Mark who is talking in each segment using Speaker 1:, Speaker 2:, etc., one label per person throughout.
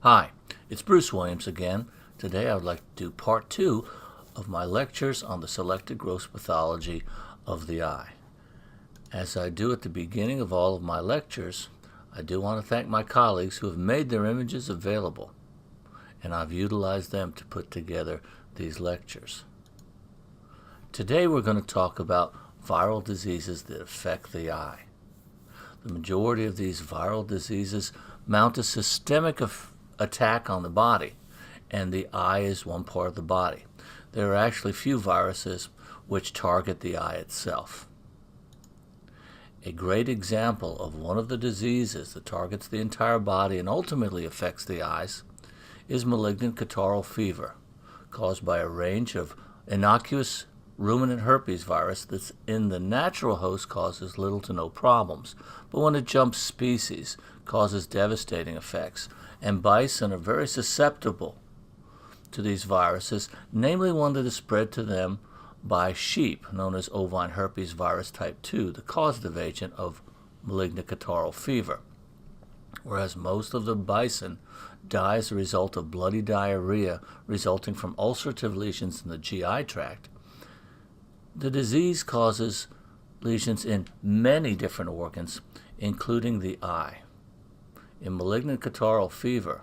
Speaker 1: Hi, it's Bruce Williams again. Today I would like to do part 2 of my lectures on the selected gross pathology of the eye. As I do at the beginning of all of my lectures, I do want to thank my colleagues who have made their images available, and I've utilized them to put together these lectures. Today we're going to talk about viral diseases that affect the eye. The majority of these viral diseases mount a systemic attack on the body, and the eye is one part of the body. There are actually few viruses which target the eye itself. A great example of one of the diseases that targets the entire body and ultimately affects the eyes is malignant Catarrhal Fever, caused by a range of innocuous ruminant herpes virus that's in the natural host causes little to no problems, but when it jumps species causes devastating effects, and bison are very susceptible to these viruses, namely one that is spread to them by sheep, known as ovine herpes virus type 2, the causative agent of malignant Catarrhal fever. Whereas most of the bison die as a result of bloody diarrhea resulting from ulcerative lesions in the GI tract, the disease causes lesions in many different organs, including the eye. In malignant Catarrhal fever,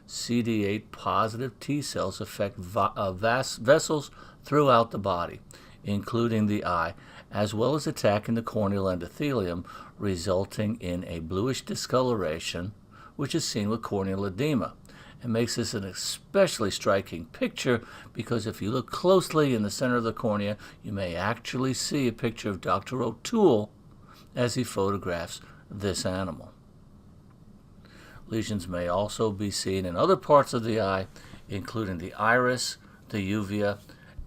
Speaker 1: CD8 positive T cells affect vessels throughout the body, including the eye, as well as attacking the corneal endothelium, resulting in a bluish discoloration, which is seen with corneal edema. It makes this an especially striking picture because if you look closely in the center of the cornea, you may actually see a picture of Dr. O'Toole as he photographs this animal. Lesions may also be seen in other parts of the eye, including the iris, the uvea,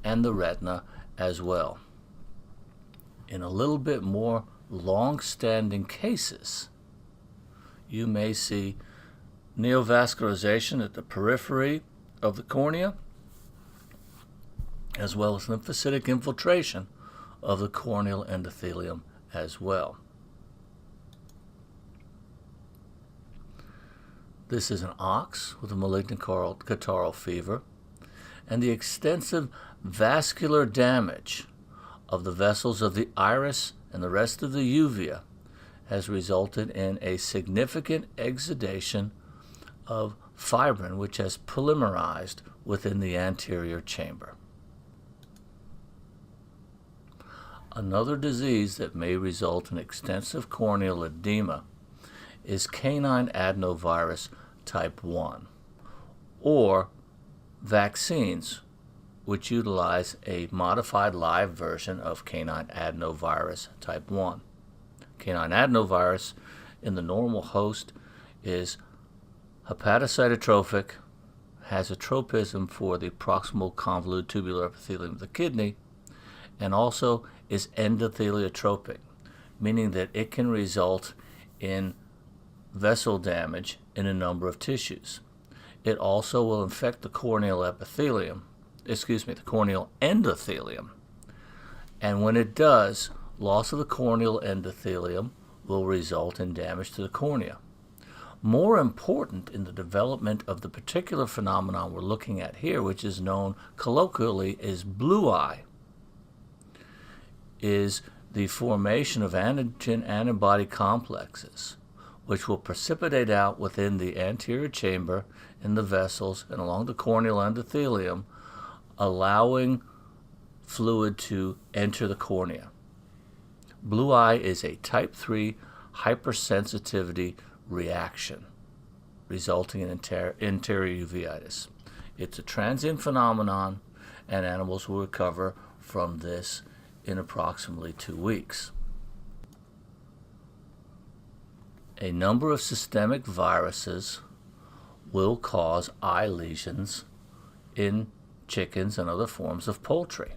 Speaker 1: and the retina as well. In a little bit more long-standing cases, you may see neovascularization at the periphery of the cornea, as well as lymphocytic infiltration of the corneal endothelium as well. This is an ox with a malignant Catarrhal fever, and the extensive vascular damage of the vessels of the iris and the rest of the uvea has resulted in a significant exudation of fibrin, which has polymerized within the anterior chamber. Another disease that may result in extensive corneal edema is Canine Adenovirus type 1, or vaccines which utilize a modified live version of Canine Adenovirus type 1. Canine Adenovirus in the normal host is hepatocytotrophic, has a tropism for the proximal convolute tubular epithelium of the kidney, and also is endotheliotropic, meaning that it can result in vessel damage in a number of tissues. It also will infect the corneal endothelium. And when it does, loss of the corneal endothelium will result in damage to the cornea. More important in the development of the particular phenomenon we're looking at here, which is known colloquially as blue eye, is the formation of antigen-antibody complexes, which will precipitate out within the anterior chamber in the vessels and along the corneal endothelium, allowing fluid to enter the cornea. Blue eye is a type 3 hypersensitivity reaction, resulting in anterior uveitis. It's a transient phenomenon, and animals will recover from this in approximately 2 weeks. A number of systemic viruses will cause eye lesions in chickens and other forms of poultry.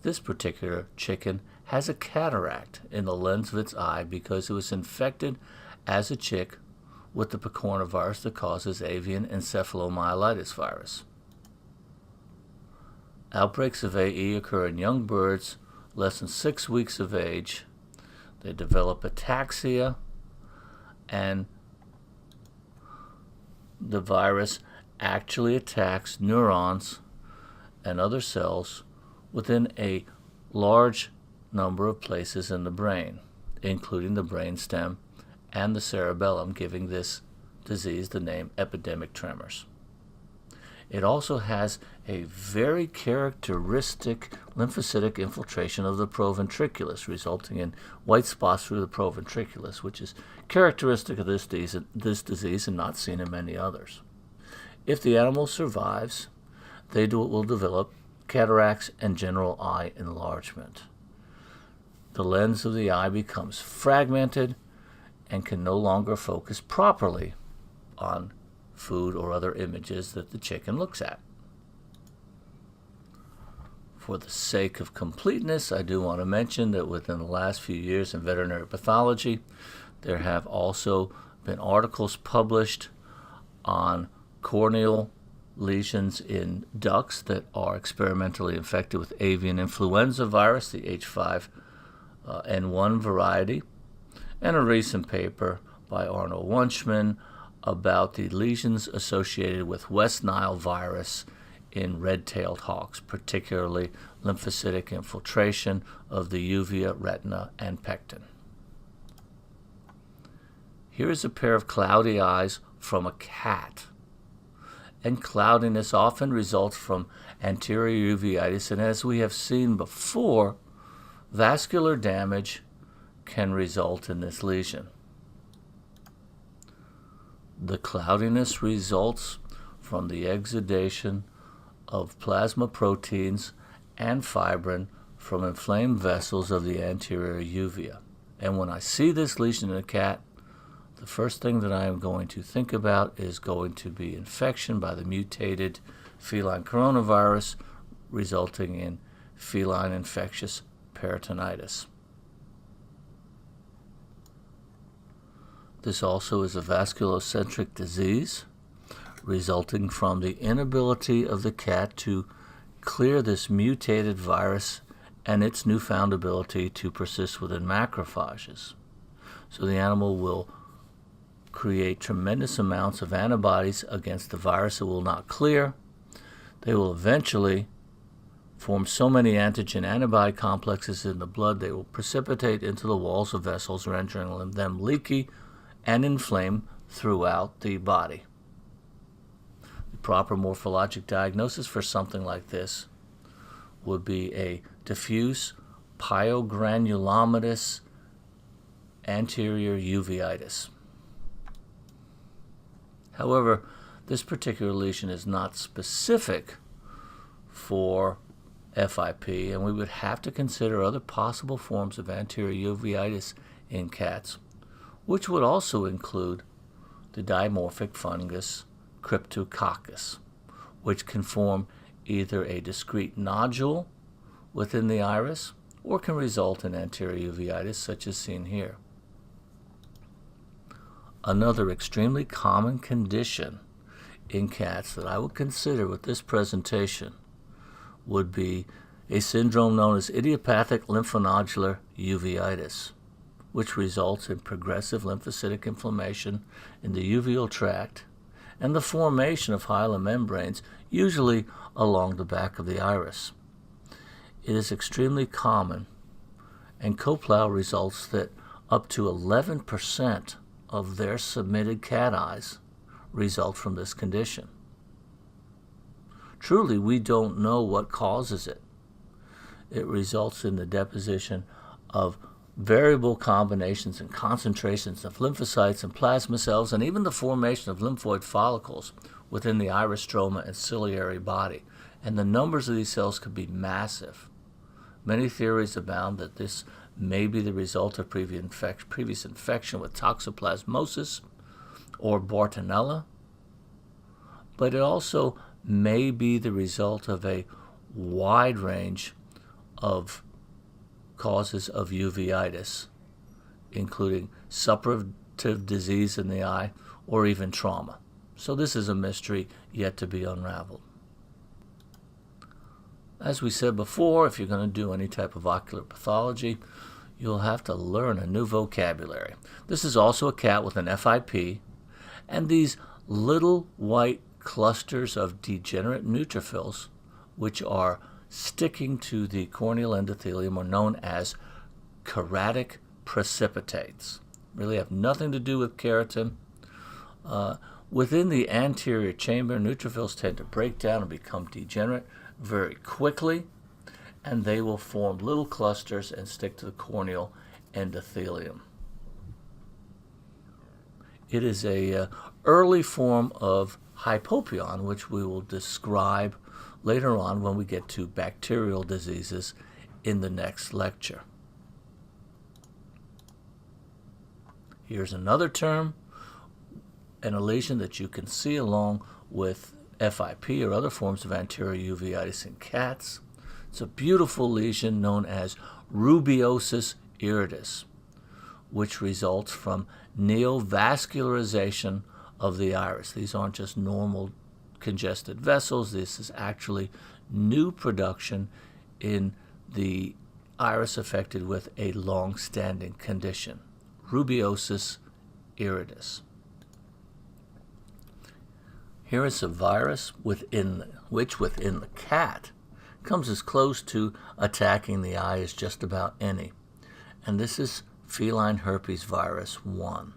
Speaker 1: This particular chicken has a cataract in the lens of its eye because it was infected as a chick with the picornavirus that causes Avianencephalomyelitis virus. Outbreaks of AE occur in young birds less than 6 weeks of age. They develop ataxia and the virus actually attacks neurons and other cells within a large number of places in the brain, including the brainstem and the cerebellum, giving this disease the name epidemic tremors. It also has a very characteristic lymphocytic infiltration of the proventriculus, resulting in white spots through the proventriculus, which is characteristic of this disease and not seen in many others. If the animal survives, they will develop cataracts and general eye enlargement. The lens of the eye becomes fragmented and can no longer focus properly on food or other images that the chicken looks at. For the sake of completeness, I do want to mention that within the last few years in veterinary pathology, there have also been articles published on corneal lesions in ducks that are experimentally infected with avian influenza virus, the H5N1 variety, and a recent paper by Arnold Wunschman about the lesions associated with West Nile virus in red-tailed hawks, particularly lymphocytic infiltration of the uvea, retina, and pecten. Here is a pair of cloudy eyes from a cat. And cloudiness often results from anterior uveitis, and as we have seen before, vascular damage can result in this lesion. The cloudiness results from the exudation of plasma proteins and fibrin from inflamed vessels of the anterior uvea. And when I see this lesion in a cat, the first thing that I am going to think about is going to be infection by the mutated feline coronavirus, resulting in feline infectious peritonitis. This also is a vasculocentric disease resulting from the inability of the cat to clear this mutated virus and its newfound ability to persist within macrophages. So the animal will create tremendous amounts of antibodies against the virus it will not clear. They will eventually form so many antigen-antibody complexes in the blood they will precipitate into the walls of vessels, rendering them leaky and inflamed throughout the body. The proper morphologic diagnosis for something like this would be a diffuse pyogranulomatous anterior uveitis. However, this particular lesion is not specific for FIP, and we would have to consider other possible forms of anterior uveitis in cats, which would also include the dimorphic fungus Cryptococcus, which can form either a discrete nodule within the iris or can result in anterior uveitis, such as seen here. Another extremely common condition in cats that I would consider with this presentation would be a syndrome known as idiopathic lymphonodular uveitis, which results in progressive lymphocytic inflammation in the uveal tract and the formation of hilum membranes, usually along the back of the iris. It is extremely common, and Koplow results that up to 11% of their submitted cat eyes result from this condition. Truly, we don't know what causes it. It results in the deposition of variable combinations and concentrations of lymphocytes and plasma cells, and even the formation of lymphoid follicles within the iris stroma and ciliary body. And the numbers of these cells could be massive. Many theories abound that this may be the result of previous infection with toxoplasmosis or Bartonella, but it also may be the result of a wide range of causes of uveitis, including suppurative disease in the eye or even trauma. So this is a mystery yet to be unraveled. As we said before, if you're going to do any type of ocular pathology, you'll have to learn a new vocabulary. This is also a cat with an FIP, and these little white clusters of degenerate neutrophils, which are sticking to the corneal endothelium, are known as keratic precipitates. Really have nothing to do with keratin. Within the anterior chamber, neutrophils tend to break down and become degenerate very quickly, and they will form little clusters and stick to the corneal endothelium. It is a early form of hypopyon, which we will describe later on when we get to bacterial diseases in the next lecture. Here's another term, and a lesion that you can see along with FIP or other forms of anterior uveitis in cats. It's a beautiful lesion known as Rubyosis irides, which results from neovascularization of the iris. These aren't just normal congested vessels. This is actually new production in the iris affected with a long-standing condition, Rubyosis irides. Here is a virus within the cat comes as close to attacking the eye as just about any, and this is Feline Herpes Virus 1.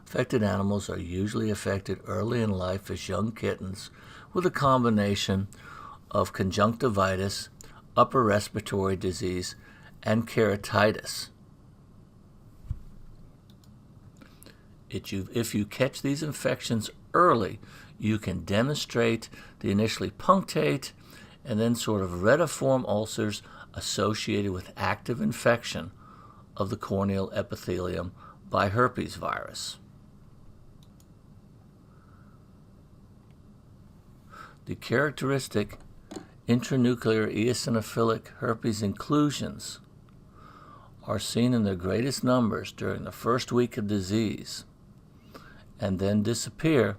Speaker 1: Affected animals are usually affected early in life as young kittens with a combination of conjunctivitis, upper respiratory disease, and keratitis. If you catch these infections early, you can demonstrate the initially punctate and then sort of retiform ulcers associated with active infection of the corneal epithelium by herpes virus. The characteristic intranuclear eosinophilic herpes inclusions are seen in their greatest numbers during the first week of disease and then disappear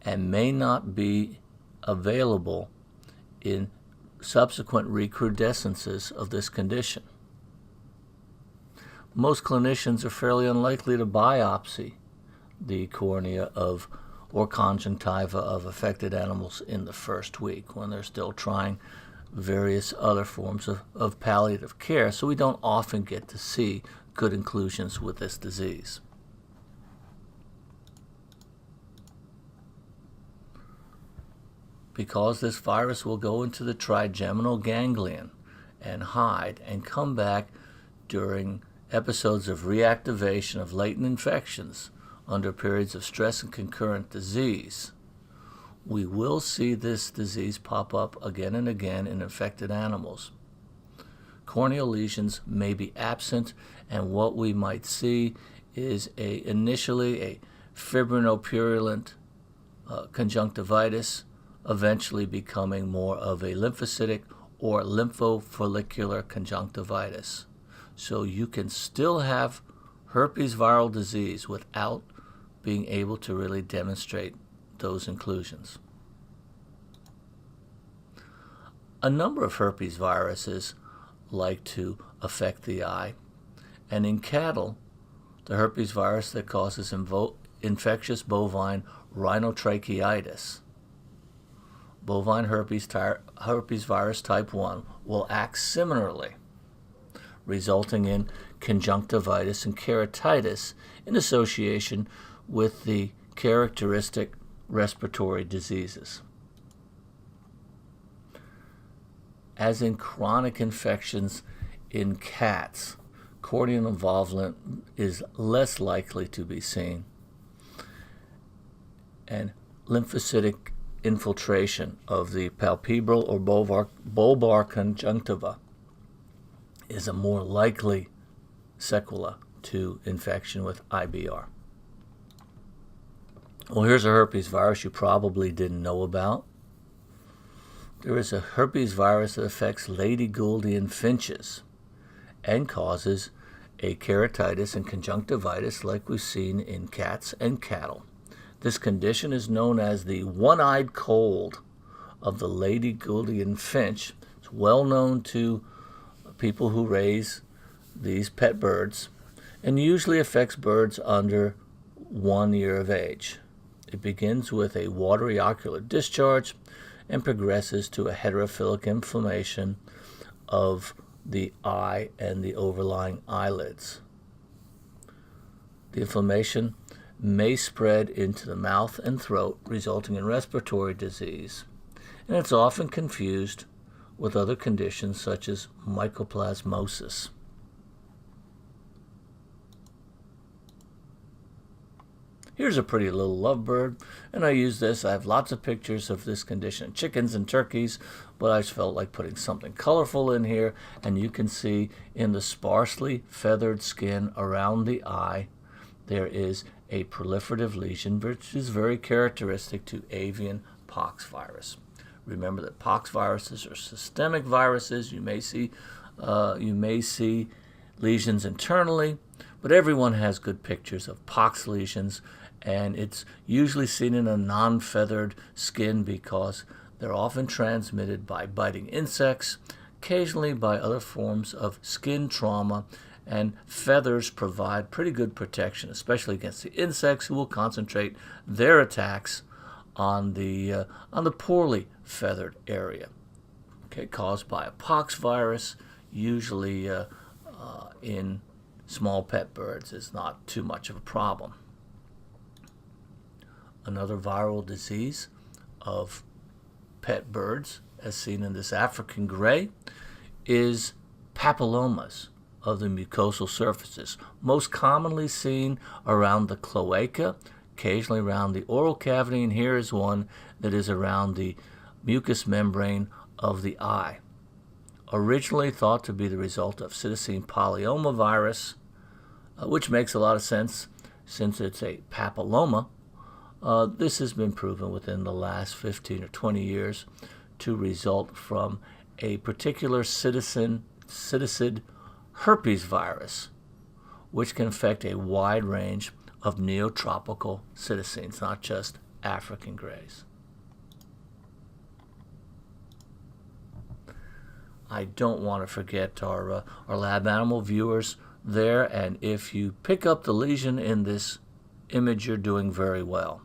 Speaker 1: and may not be available in subsequent recrudescences of this condition. Most clinicians are fairly unlikely to biopsy the cornea or conjunctiva of affected animals in the first week when they're still trying various other forms of palliative care, so we don't often get to see good inclusions with this disease. Because this virus will go into the trigeminal ganglion and hide and come back during episodes of reactivation of latent infections under periods of stress and concurrent disease, we will see this disease pop up again and again in infected animals. Corneal lesions may be absent, and what we might see is initially a fibrinopurulent conjunctivitis, eventually becoming more of a lymphocytic or lymphofollicular conjunctivitis. So you can still have herpes viral disease without being able to really demonstrate those inclusions. A number of herpes viruses like to affect the eye, and in cattle, the herpes virus that causes infectious bovine rhinotracheitis, bovine herpes virus type 1, will act similarly, resulting in conjunctivitis and keratitis in association with the characteristic respiratory diseases. As in chronic infections in cats, corneal involvement is less likely to be seen, and lymphocytic infiltration of the palpebral or bulbar conjunctiva is a more likely sequela to infection with IBR. Well, here's a herpes virus you probably didn't know about. There is a herpes virus that affects Lady Gouldian finches and causes a keratitis and conjunctivitis like we've seen in cats and cattle. This condition is known as the one-eyed cold of the Lady Gouldian finch. It's well known to people who raise these pet birds and usually affects birds under 1 year of age. It begins with a watery ocular discharge and progresses to a heterophilic inflammation of the eye and the overlying eyelids. The inflammation may spread into the mouth and throat, resulting in respiratory disease, and it's often confused with other conditions such as mycoplasmosis. Here's a pretty little lovebird, and I use this. I have lots of pictures of this condition, chickens and turkeys, but I just felt like putting something colorful in here, and you can see in the sparsely feathered skin around the eye, there is a proliferative lesion, which is very characteristic to avian pox virus. Remember that pox viruses are systemic viruses. You may see lesions internally, but everyone has good pictures of pox lesions, and it's usually seen in a non-feathered skin because they're often transmitted by biting insects, occasionally by other forms of skin trauma, and feathers provide pretty good protection, especially against the insects who will concentrate their attacks on the poorly feathered area. Okay, caused by a pox virus, usually in small pet birds, is not too much of a problem. Another viral disease of pet birds, as seen in this African gray, is papillomas of the mucosal surfaces, most commonly seen around the cloaca, occasionally around the oral cavity, and here is one that is around the mucous membrane of the eye. Originally thought to be the result of cytosine polyoma virus, which makes a lot of sense since it's a papilloma. This has been proven within the last 15 or 20 years to result from a particular citizen Herpes virus, which can affect a wide range of neotropical citizens, not just African grays. I don't want to forget our lab animal viewers there, and if you pick up the lesion in this image, you're doing very well.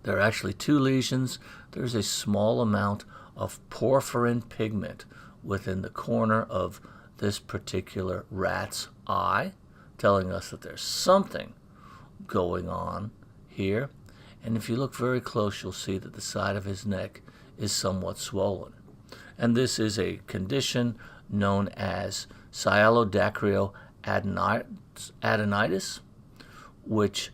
Speaker 1: There are actually two lesions. There's a small amount of porphyrin pigment within the corner of this particular rat's eye, telling us that there's something going on here. And if you look very close, you'll see that the side of his neck is somewhat swollen. And this is a condition known as Sialodacryo adenitis, which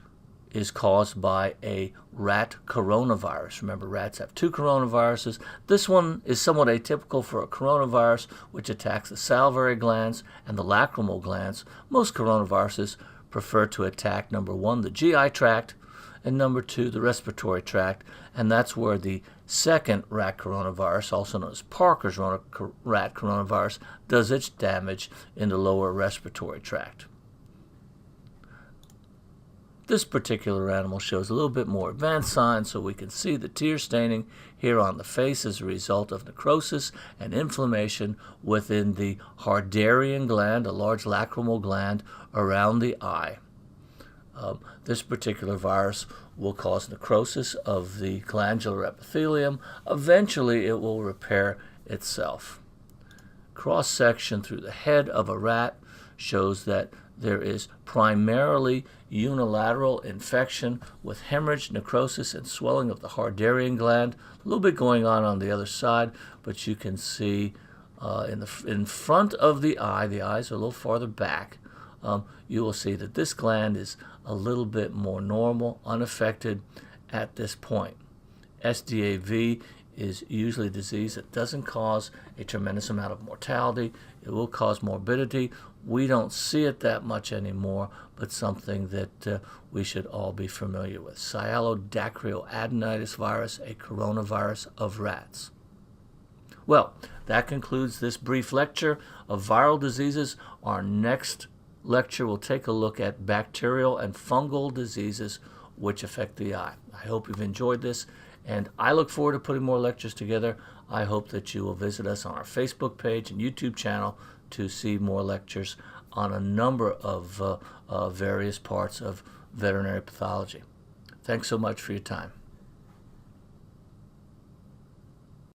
Speaker 1: is caused by a rat coronavirus. Remember, rats have two coronaviruses. This one is somewhat atypical for a coronavirus, which attacks the salivary glands and the lacrimal glands. Most coronaviruses prefer to attack, number one, the GI tract, and number two, the respiratory tract, and that's where the second rat coronavirus, also known as Parker's rat coronavirus, does its damage in the lower respiratory tract. This particular animal shows a little bit more advanced signs, so we can see the tear staining here on the face as a result of necrosis and inflammation within the Harderian gland, a large lacrimal gland around the eye. This particular virus will cause necrosis of the glandular epithelium. Eventually, it will repair itself. Cross-section through the head of a rat shows that there is primarily unilateral infection with hemorrhage, necrosis, and swelling of the Harderian gland. A little bit going on the other side, but you can see in front of the eyes are a little farther back, you will see that this gland is a little bit more normal, unaffected at this point. SDAV is usually a disease that doesn't cause a tremendous amount of mortality. It will cause morbidity. We don't see it that much anymore, but something that we should all be familiar with. Sialodacryo adenitis virus, a coronavirus of rats. Well, that concludes this brief lecture of viral diseases. Our next lecture will take a look at bacterial and fungal diseases which affect the eye. I hope you've enjoyed this, and I look forward to putting more lectures together. I hope that you will visit us on our Facebook page and YouTube channel to see more lectures on a number of various parts of veterinary pathology. Thanks so much for your time.